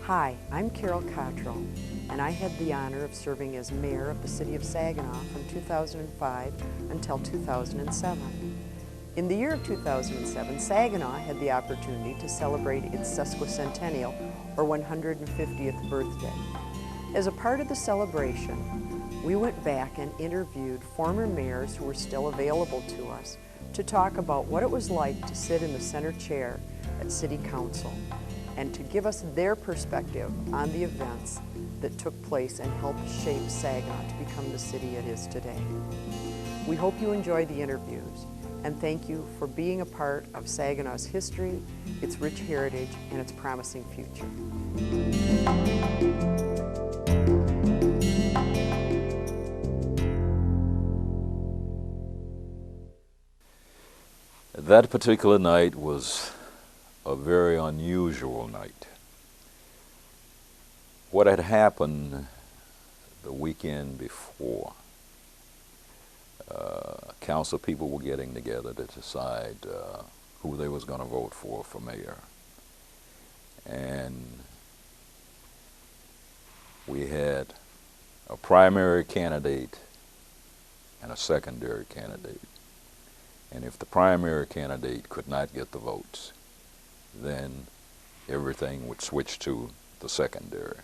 Hi, I'm Carol Cottrell, and I had the honor of serving as mayor of the city of Saginaw from 2005 until 2007. In the year of 2007, Saginaw had the opportunity to celebrate its sesquicentennial, or 150th birthday. As a part of the celebration, we went back and interviewed former mayors who were still available to us to talk about what it was like to sit in the center chair at City Council and to give us their perspective on the events that took place and helped shape Saginaw to become the city it is today. We hope you enjoy the interviews, and thank you for being a part of Saginaw's history, its rich heritage, and its promising future. That particular night was a very unusual night. What had happened the weekend before, council people were getting together to decide who they was going to vote for mayor. And we had a primary candidate and a secondary candidate. And if the primary candidate could not get the votes, then everything would switch to the secondary.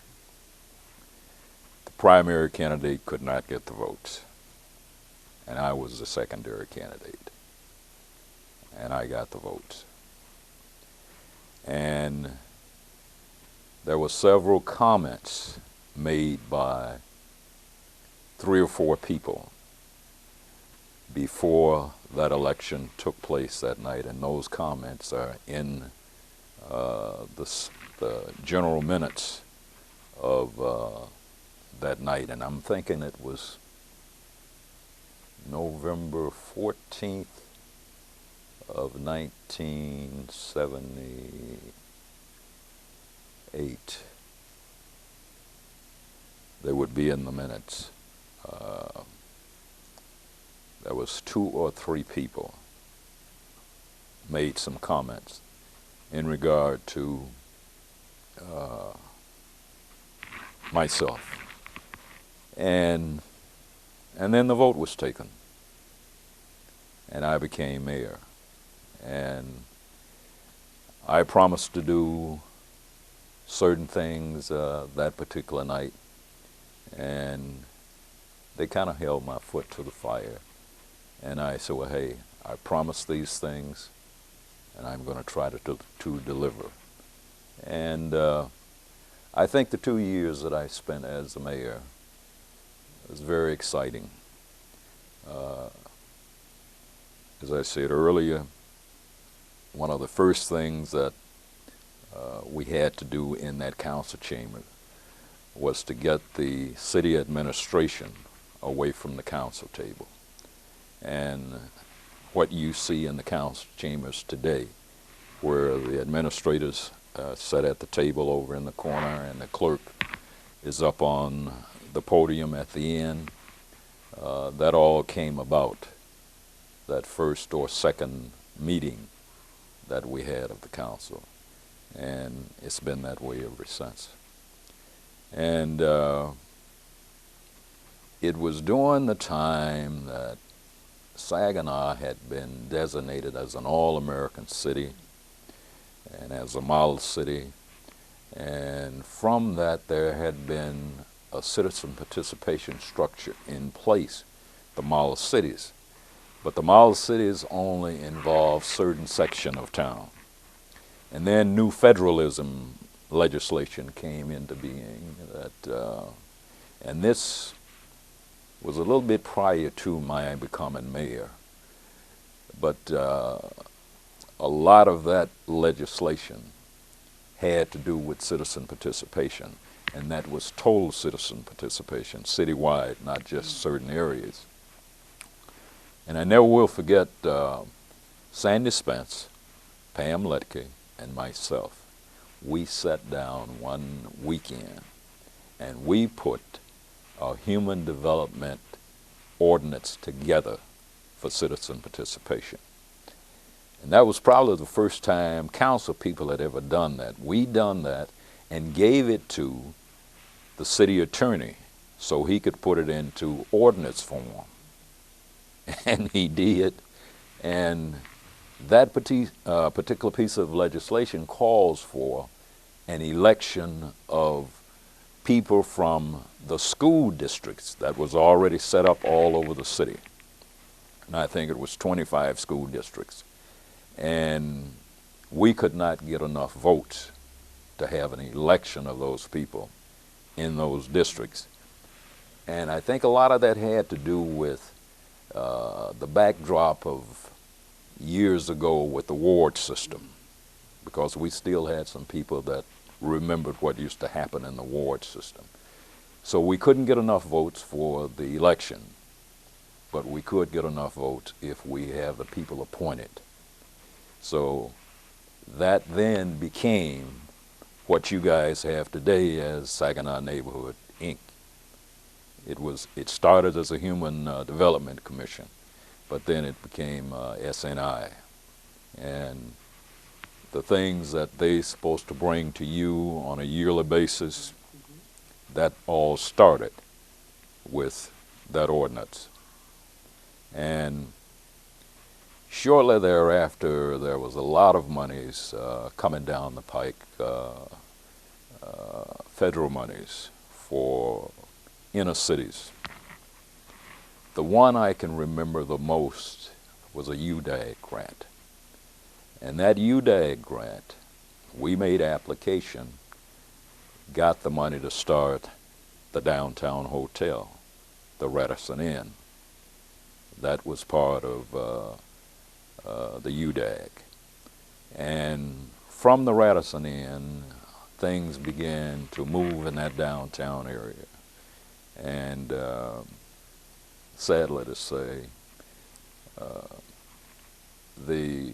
The primary candidate could not get the votes, and I was the secondary candidate, and I got the votes. And there were several comments made by 3 or 4 people before that election took place that night, and those comments are in the general minutes of that night. And I'm thinking it was November 14th of 1978. They would be in the minutes. There was 2 or 3 people made some comments in regard to myself. And then the vote was taken, and I became mayor. And I promised to do certain things that particular night, and they kind of held my foot to the fire. And I said, well, hey, I promised these things, and I'm going to try to deliver. And I think the 2 years that I spent as the mayor was very exciting. As I said earlier, one of the first things that we had to do in that council chamber was to get the city administration away from the council table. And what you see in the council chambers today, where the administrators sit at the table over in the corner and the clerk is up on the podium at the end, that all came about that first or second meeting that we had of the council. And it's been that way ever since. And it was during the time that Saginaw had been designated as an all-American city and as a model city, and from that there had been a citizen participation structure in place, the model cities. But the model cities only involve certain section of town. And then new federalism legislation came into being, and this was a little bit prior to my becoming mayor. But a lot of that legislation had to do with citizen participation, and that was total citizen participation, citywide, not just certain areas. And I never will forget Sandy Spence, Pam Letke, and myself. We sat down one weekend and we put a human development ordinance together for citizen participation. And that was probably the first time council people had ever done that. We done that, and gave it to the city attorney so he could put it into ordinance form. And he did. And that particular piece of legislation calls for an election of people from the school districts that was already set up all over the city. And I think it was 25 school districts. And we could not get enough votes to have an election of those people in those districts. And I think a lot of that had to do with the backdrop of years ago with the ward system, because we still had some people that remembered what used to happen in the ward system. So we couldn't get enough votes for the election, but we could get enough votes if we have the people appointed. So that then became what you guys have today as Saginaw Neighborhood, Inc. It started as a Human Development Commission, but then it became SNI. And the things that they're supposed to bring to you on a yearly basis, that all started with that ordinance. And shortly thereafter, there was a lot of monies coming down the pike, federal monies for inner cities. The one I can remember the most was a UDAG grant. And that UDAG grant, we made application, got the money to start the downtown hotel, the Radisson Inn. That was part of the UDAG. And from the Radisson Inn, things began to move in that downtown area. And sadly to say, the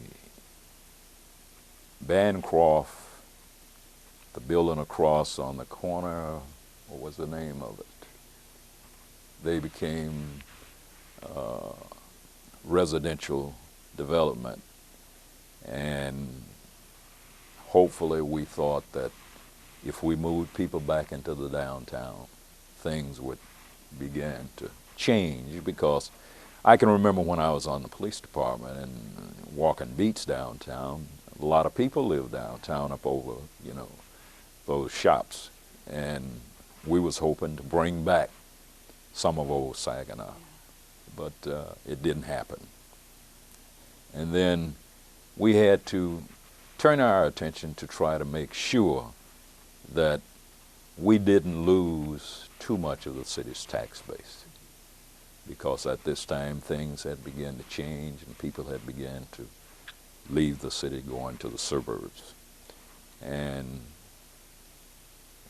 Bancroft, the building across on the corner, what was the name of it? They became residential development, and hopefully we thought that if we moved people back into the downtown, things would begin to change, because I can remember when I was on the police department and walking beats downtown, a lot of people lived downtown up over, those shops. And we was hoping to bring back some of old Saginaw, but it didn't happen. And then we had to turn our attention to try to make sure that we didn't lose too much of the city's tax base, because at this time things had begun to change and people had begun to leave the city, going to the suburbs. And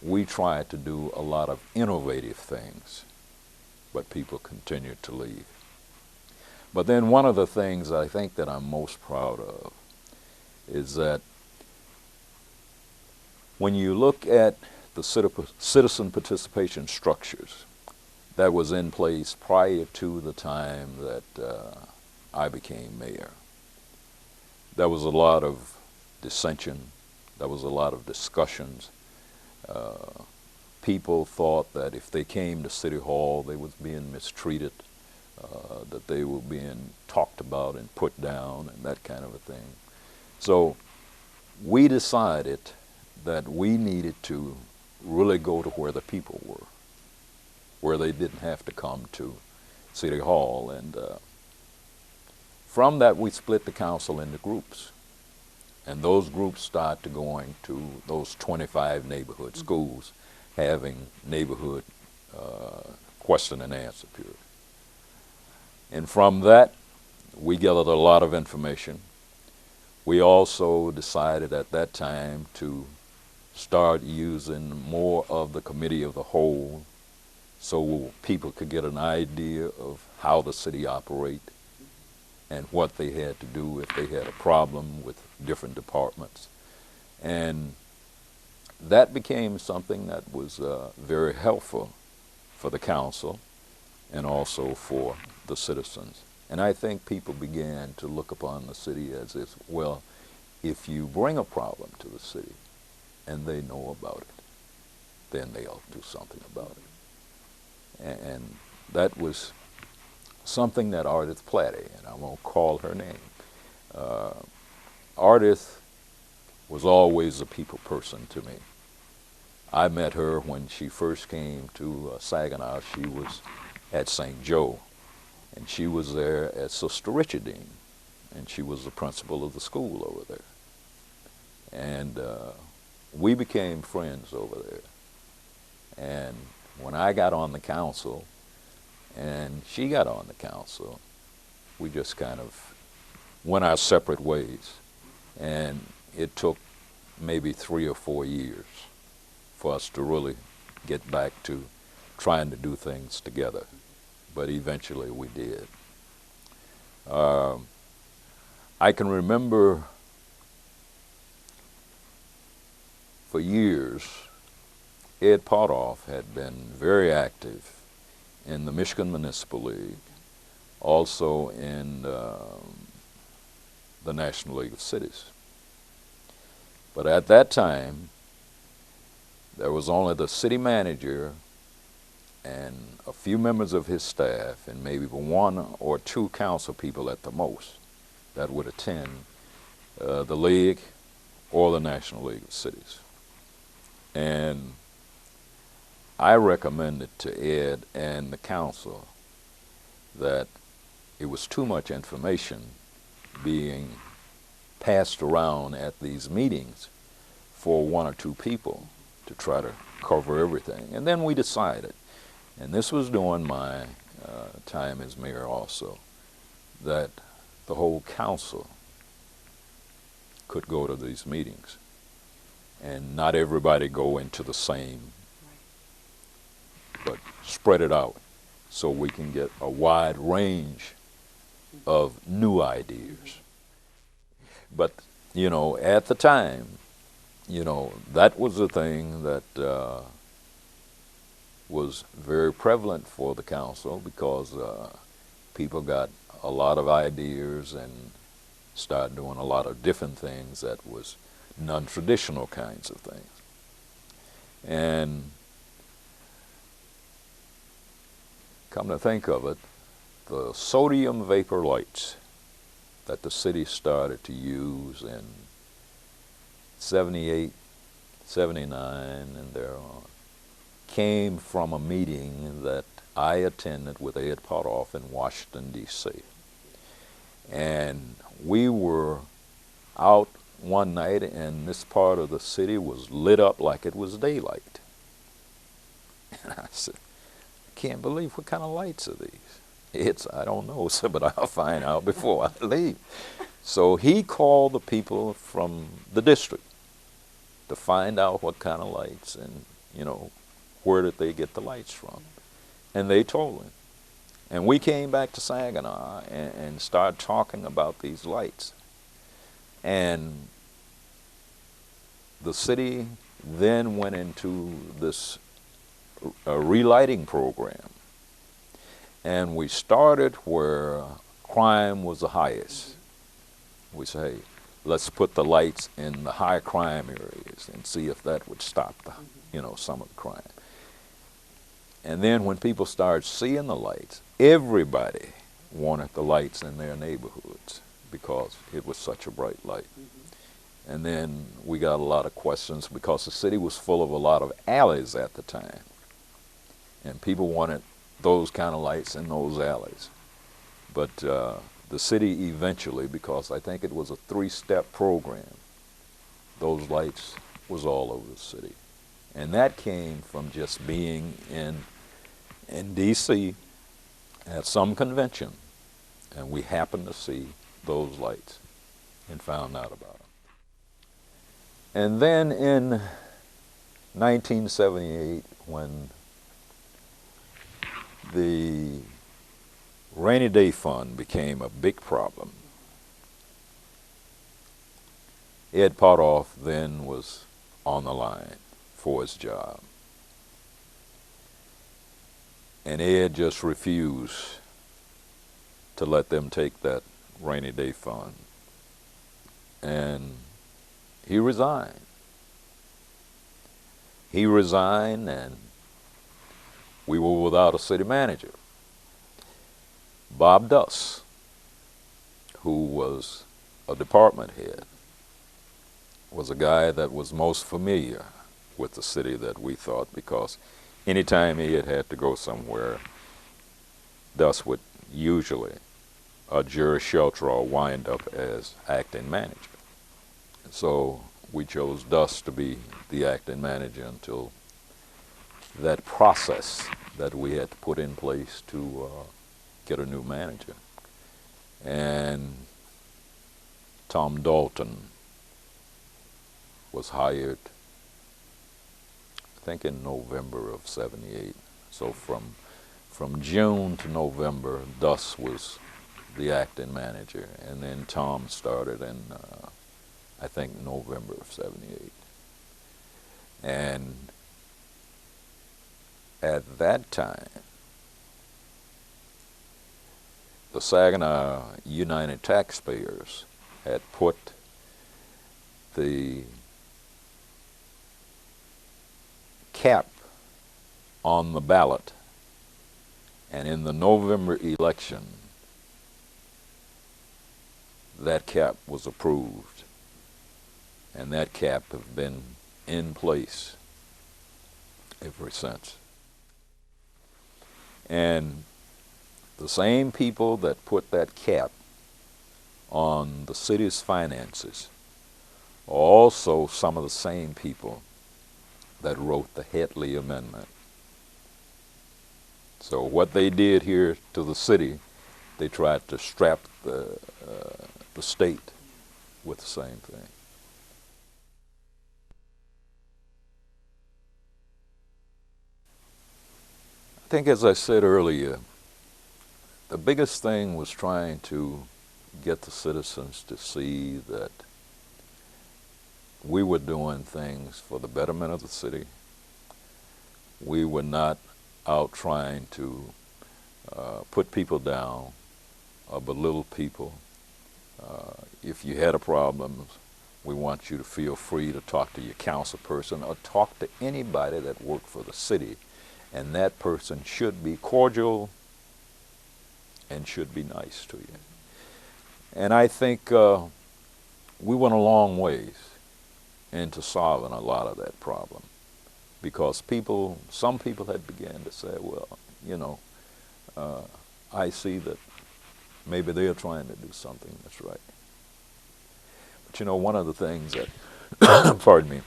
we tried to do a lot of innovative things, but people continued to leave. But then one of the things I think that I'm most proud of is that when you look at the citizen participation structures that was in place prior to the time that I became mayor, there was a lot of dissension, there was a lot of discussions. People thought that if they came to City Hall, they was being mistreated, that they were being talked about and put down and that kind of a thing. So we decided that we needed to really go to where the people were, where they didn't have to come to City Hall. And from that, we split the council into groups. And those groups started going to those 25 neighborhood schools, having neighborhood question and answer period. And from that, we gathered a lot of information. We also decided at that time to start using more of the committee of the whole, so people could get an idea of how the city operates and what they had to do if they had a problem with different departments. And that became something that was very helpful for the council and also for the citizens. And I think people began to look upon the city as if, well, if you bring a problem to the city and they know about it, then they'll do something about it. And that was something that Ardith Platty, and I won't call her name, Ardith was always a people person to me. I met her when she first came to Saginaw. She was at St. Joe, and she was there as Sister Richardine, and she was the principal of the school over there. And we became friends over there. And when I got on the council and she got on the council, we just kind of went our separate ways. And it took maybe 3 or 4 years for us to really get back to trying to do things together. But eventually we did. I can remember for years, Ed Potoff had been very active in the Michigan Municipal League, also in the National League of Cities. But at that time, there was only the city manager and a few members of his staff and maybe 1 or 2 council people at the most that would attend the league or the National League of Cities. And I recommended to Ed and the council that it was too much information being passed around at these meetings for 1 or 2 people to try to cover everything. And then we decided, and this was during my time as mayor also, that the whole council could go to these meetings and not everybody go into the same, but spread it out so we can get a wide range of new ideas. But, you know, at the time, you know, that was the thing that was very prevalent for the council, because people got a lot of ideas and started doing a lot of different things that was non-traditional kinds of things. And come to think of it, the sodium vapor lights that the city started to use in 78, 79, and thereon came from a meeting that I attended with Ed Potoff in Washington, D.C. And we were out one night, and this part of the city was lit up like it was daylight. And I said, I can't believe, what kind of lights are these? I don't know, so, but I'll find out before I leave. So he called the people from the district to find out what kind of lights and, you know, where did they get the lights from. And they told him. And we came back to Saginaw and started talking about these lights. And the city then went into this relighting program. And we started where crime was the highest. We say, let's put the lights in the high crime areas and see if that would stop the, you know, some of the crime. And then when people started seeing the lights, everybody wanted the lights in their neighborhoods because it was such a bright light. And then we got a lot of questions because the city was full of a lot of alleys at the time. And people wanted those kind of lights in those alleys. But the city eventually, because I think it was a 3-step program, those lights was all over the city. And that came from just being in D.C. at some convention, and we happened to see those lights and found out about them. And then in 1978, when the rainy day fund became a big problem, Ed Potoff then was on the line for his job. And Ed just refused to let them take that rainy day fund. And he resigned. he resigned, and we were without a city manager. Bob Duss, who was a department head, was a guy that was most familiar with the city that we thought, because anytime he had to go somewhere, Duss would usually adjure, shelter, or wind up as acting manager. So we chose Duss to be the acting manager until that process that we had to put in place to get a new manager. And Tom Dalton was hired, I think, in November of '78. So from June to November, Duss was the acting manager, and then Tom started in I think November of '78. And at that time, the Saginaw United Taxpayers had put the cap on the ballot, and in the November election, that cap was approved, and that cap has been in place ever since. And the same people that put that cap on the city's finances are also some of the same people that wrote the Headley Amendment. So what they did here to the city, they tried to strap the state with the same thing. I think, as I said earlier, the biggest thing was trying to get the citizens to see that we were doing things for the betterment of the city. We were not out trying to put people down or belittle people. If you had a problem, we want you to feel free to talk to your council person or talk to anybody that worked for the city, and that person should be cordial and should be nice to you. And I think we went a long ways into solving a lot of that problem, because some people had began to say, well, I see that maybe they're trying to do something that's right. But one of the things that, pardon me,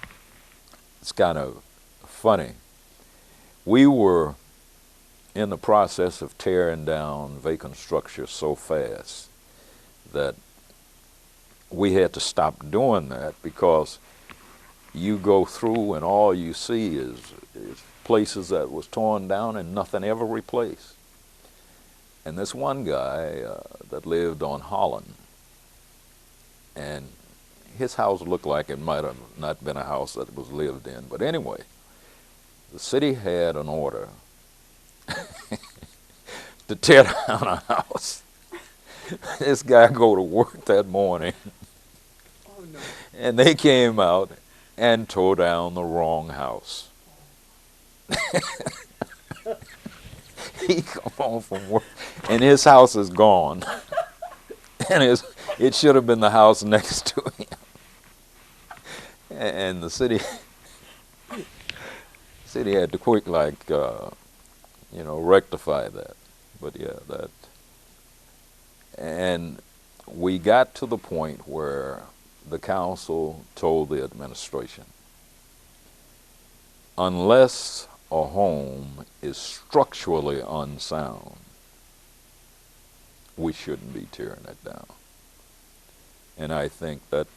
it's kind of funny. We were in the process of tearing down vacant structures so fast that we had to stop doing that, because you go through and all you see is places that was torn down and nothing ever replaced. And this one guy that lived on Holland, and his house looked like it might have not been a house that was lived in. But anyway, the city had an order to tear down a house. This guy go to work that morning, and they came out and tore down the wrong house. He come home from work, and his house is gone. And it should have been the house next to him. And the city had to quick, rectify that. But yeah, that. And we got to the point where the council told the administration, unless a home is structurally unsound, we shouldn't be tearing it down. And I think that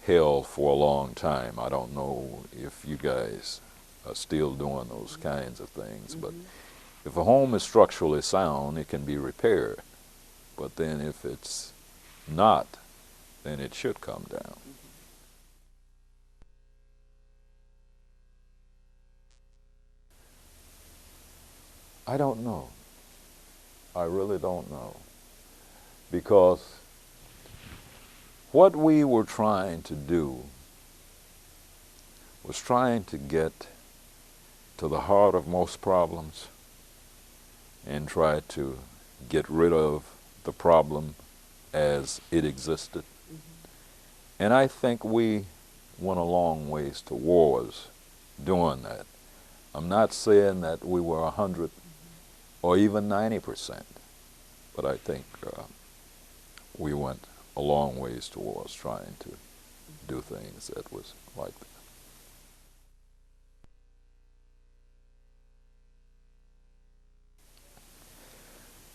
held for a long time. I don't know if you guys are still doing those kinds of things, but if a home is structurally sound, it can be repaired. But then if it's not, then it should come down. I don't know. I really don't know. Because what we were trying to do was trying to get to the heart of most problems and try to get rid of the problem as it existed. And I think we went a long ways towards doing that. I'm not saying that we were 100 or even 90%, but I think we went a long ways towards trying to do things that was like that.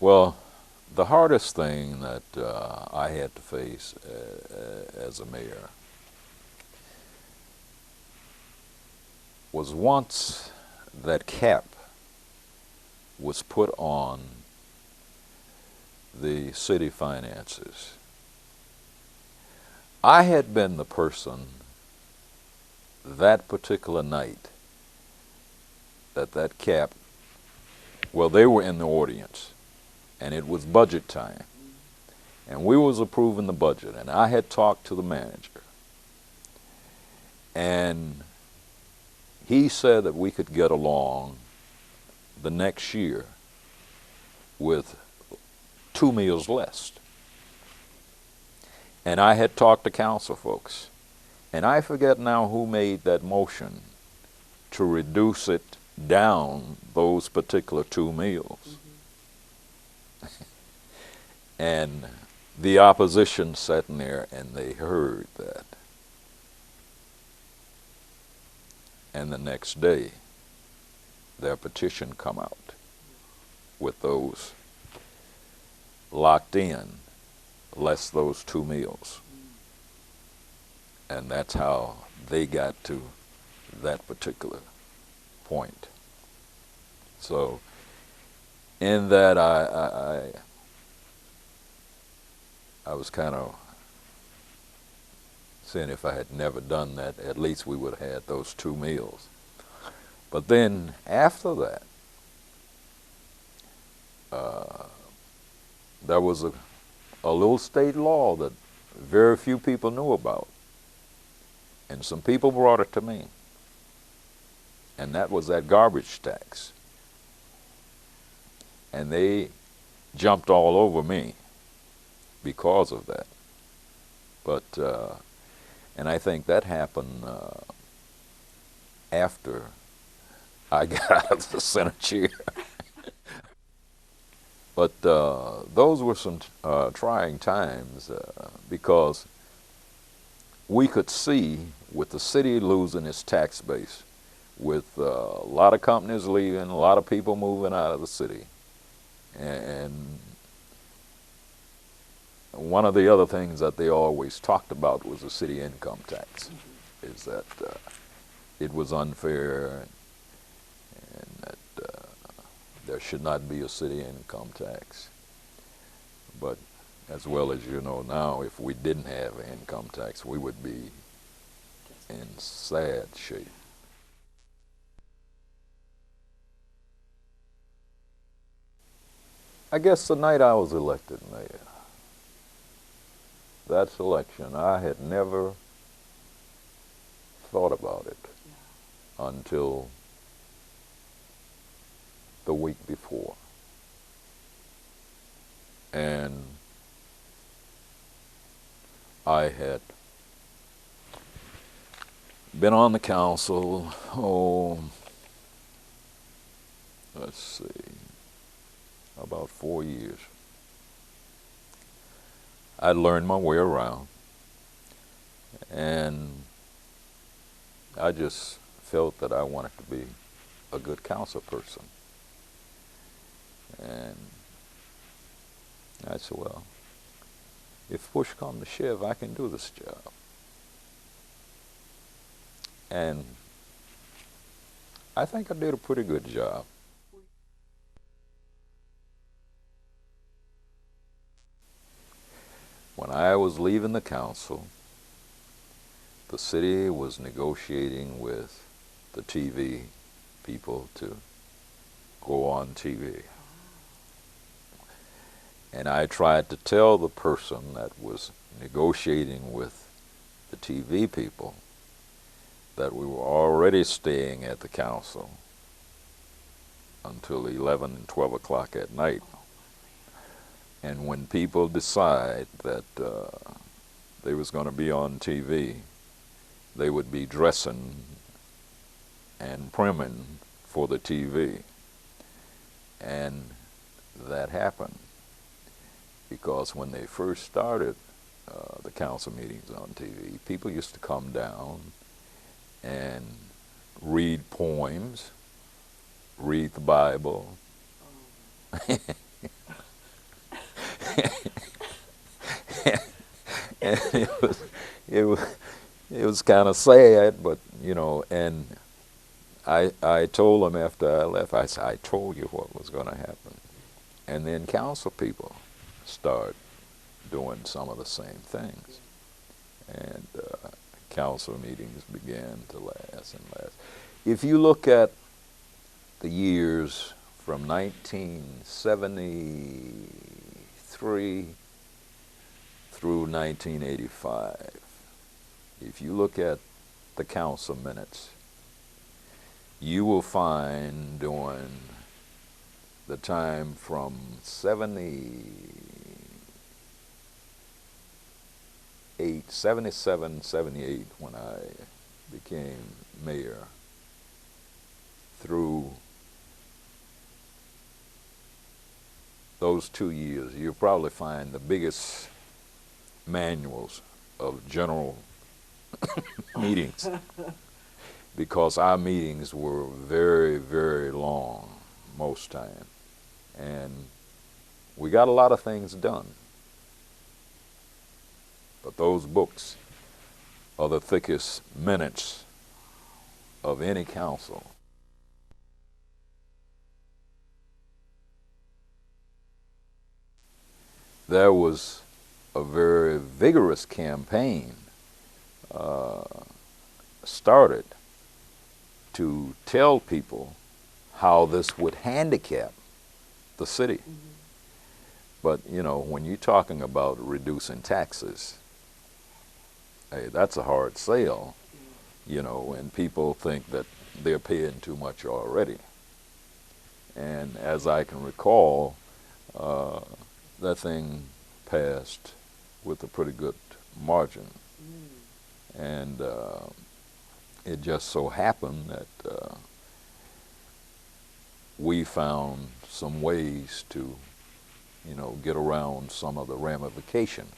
Well, the hardest thing that I had to face as a mayor was once that cap was put on the city finances. I had been the person that particular night that cap, well, they were in the audience, and it was budget time, and we was approving the budget, and I had talked to the manager, and he said that we could get along the next year with 2 meals less. And I had talked to council folks, and I forget now who made that motion to reduce it down those particular 2 meals. And the opposition sat in there and they heard that. And the next day, their petition come out with those locked in, less those 2 meals. And that's how they got to that particular point. So in that I was kind of saying if I had never done that, at least we would have had those 2 meals. But then after that, there was a little state law that very few people knew about. And some people brought it to me. And that was that garbage tax. And they jumped all over me because of that. But, and I think that happened after I got out of the Senate chair. But those were some trying times because we could see with the city losing its tax base, with a lot of companies leaving, a lot of people moving out of the city. And one of the other things that they always talked about was the city income tax, is that it was unfair and that there should not be a city income tax. But as well as you know now, if we didn't have an income tax, we would be in sad shape. I guess the night I was elected mayor, that election, I had never thought about it until the week before. And I had been on the council, let's see, about 4 years. I learned my way around, and I just felt that I wanted to be a good council person. And I said, well, if push comes to shove, I can do this job. And I think I did a pretty good job. When I was leaving the council, the city was negotiating with the TV people to go on TV. And I tried to tell the person that was negotiating with the TV people that we were already staying at the council until 11 and 12 o'clock at night. And when people decide that they was going to be on TV, they would be dressing and primming for the TV. And that happened because when they first started the council meetings on TV, people used to come down and read poems, read the Bible. And it was kind of sad, but you know. And I told them after I left, I said, I told you what was going to happen. And then council people start doing some of the same things, and council meetings began to last and last. If you look at the years from 1973 through 1985, if you look at the council minutes, you will find during the time from 77, 78, when I became mayor, through those 2 years, you'll probably find the biggest manuals of general meetings, because our meetings were very, very long most time, and we got a lot of things done. But those books are the thickest minutes of any council. There was a very vigorous campaign started to tell people how this would handicap the city. Mm-hmm. But, you know, when you're talking about reducing taxes, hey, that's a hard sell, you know, and people think that they're paying too much already. And as I can recall, that thing passed with a pretty good margin. And it just so happened that we found some ways to, you know, get around some of the ramifications.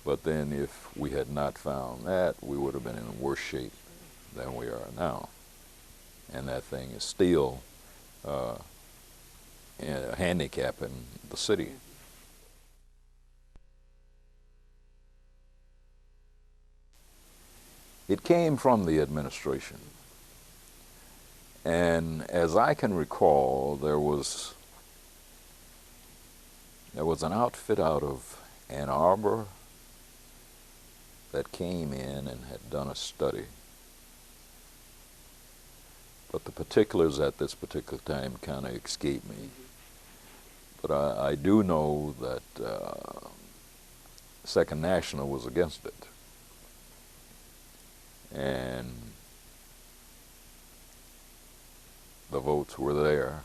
But then if we had not found that, we would have been in worse shape than we are now. And that thing is still handicapping the city. It came from the administration. And as I can recall, there was an outfit out of Ann Arbor that came in and had done a study. But the particulars at this particular time kind of escape me. But I do know that Second National was against it. And the votes were there,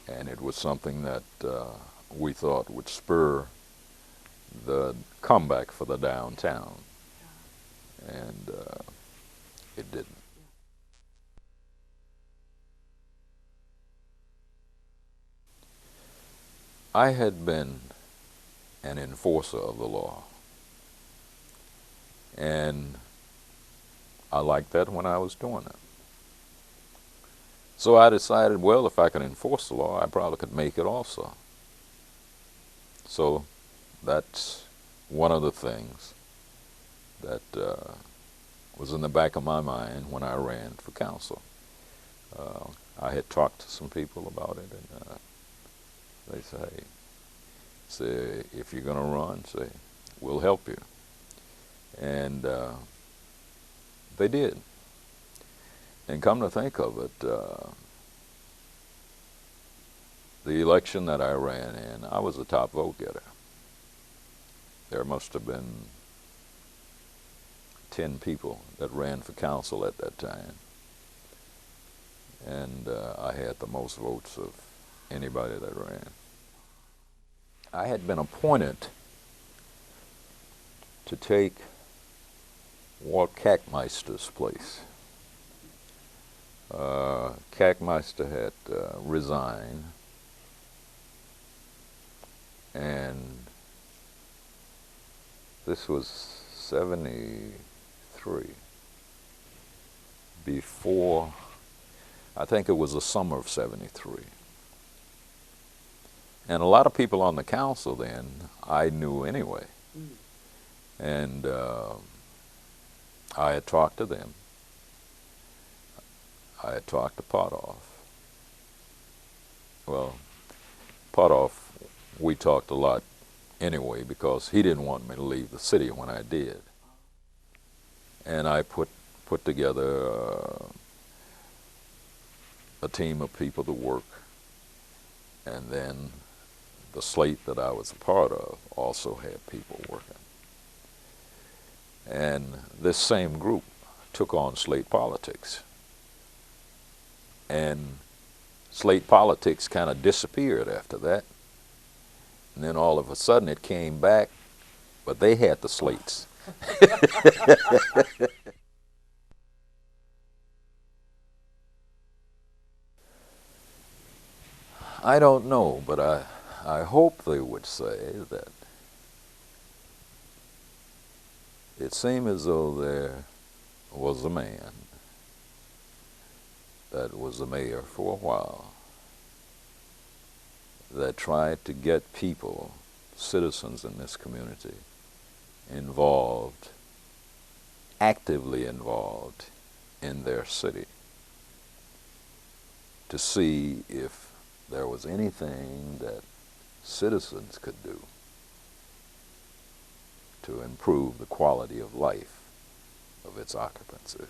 and it was something that we thought would spur the comeback for the downtown, and it didn't. I had been an enforcer of the law, and I liked that when I was doing it. So I decided, well, if I can enforce the law, I probably could make it also. So that's one of the things that was in the back of my mind when I ran for council. I had talked to some people about it, and they say, if you're going to run, say, we'll help you. And they did. And come to think of it, the election that I ran in, I was the top vote getter. There must have been 10 people that ran for council at that time. And I had the most votes of anybody that ran. I had been appointed to take Walt Kackmeister's place. Kackmeister had resigned, and this was 73. Before, I think it was the summer of 73. And a lot of people on the council then I knew anyway. And I had talked to them. I had talked to Potoff. Well, Potoff, we talked a lot anyway because he didn't want me to leave the city when I did. And I put together a team of people to work, and then the slate that I was a part of also had people working. And this same group took on slate politics. And slate politics kind of disappeared after that. And then all of a sudden it came back, but they had the slates. I don't know, but I hope they would say that it seemed as though there was a man that was the mayor for a while that tried to get people, citizens in this community, involved, actively involved in their city, to see if there was anything that citizens could do to improve the quality of life of its occupancy.